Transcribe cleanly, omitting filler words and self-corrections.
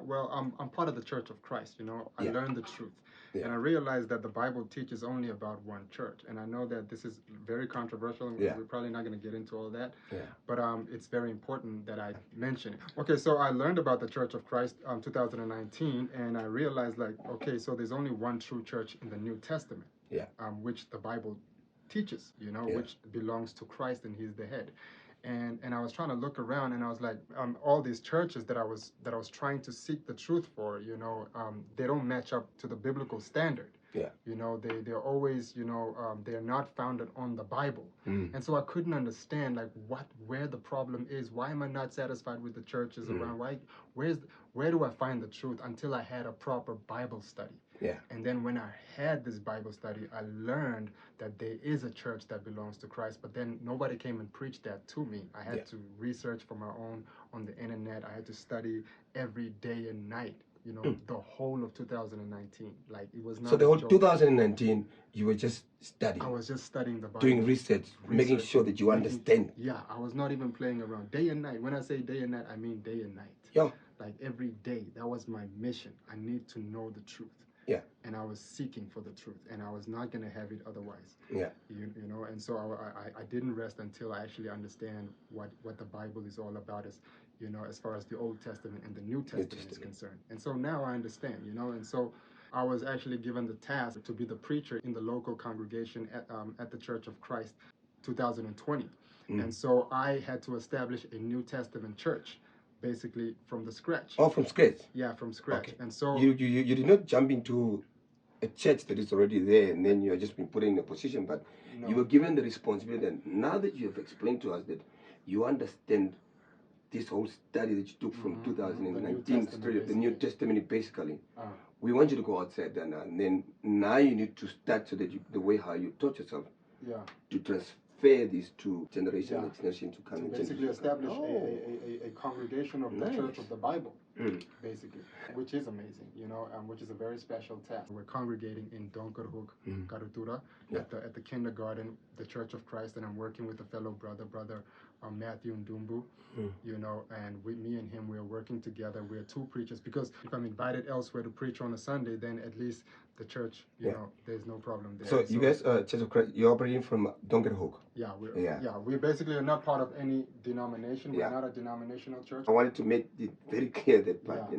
well, I'm part of the Church of Christ, you know. I Yeah. learned the truth. Yeah. And I realized that the Bible teaches only about one church. And I know that this is very controversial, and Yeah. we're probably not going to get into all that. Yeah. But it's very important that I mention it. Okay, so I learned about the Church of Christ 2019, and I realized, like, okay, so there's only one true church in the New Testament, Yeah. Which the Bible teaches, you know, Yeah. which belongs to Christ, and He's the head. And I was trying to look around, and I was like, all these churches that I was trying to seek the truth for, you know, they don't match up to the biblical standard. Yeah. You know, they're always, you know, they're not founded on the Bible. Mm. And so I couldn't understand, like, where the problem is. Why am I not satisfied with the churches around? Where do I find the truth? Until I had a proper Bible study. Yeah. And then when I had this Bible study, I learned that there is a church that belongs to Christ, but then nobody came and preached that to me. I had to research for my own on the internet. I had to study every day and night, you know, the whole of 2019. Like, it was not So the a whole joke. 2019, you were just studying. I was just studying the Bible. Doing research, making sure that you understand. Yeah, I was not even playing around. Day and night. When I say day and night, I mean day and night. Yeah. Like, every day. That was my mission. I need to know the truth. Yeah. And I was seeking for the truth, and I was not going to have it otherwise. Yeah. You know, and so I didn't rest until I actually understand what the Bible is all about, as, you know, as far as the Old Testament and the New Testament is concerned. And so now I understand, you know, and so I was actually given the task to be the preacher in the local congregation at the Church of Christ 2020. And so I had to establish a New Testament church, basically from the scratch. Oh, from scratch? Yeah, from scratch. Okay. And so you did not jump into a church that is already there and then you are just been put in a position, but you were given the responsibility. And now that you have explained to us that you understand this whole study that you took from 2019, the New Testament basically, we want you to go outside and then now you need to start so that the way how you taught yourself to transfer this to generation next generation to come. To basically establish a congregation of the Church of the Bible, basically, which is amazing, you know, which is a very special task. We're congregating in Donkerhoek, Karutura, at the kindergarten, the Church of Christ, and I'm working with a fellow brother Matthew Ndumbu, you know, and me and him, we're working together. We're two preachers, because if I'm invited elsewhere to preach on a Sunday, then at least the church, you know, there's no problem there. So you guys, Church of Christ, you're operating from Donkerhoek? Yeah, we basically are not part of any denomination. We're not a denominational church. I wanted to make it very clear that part, you know.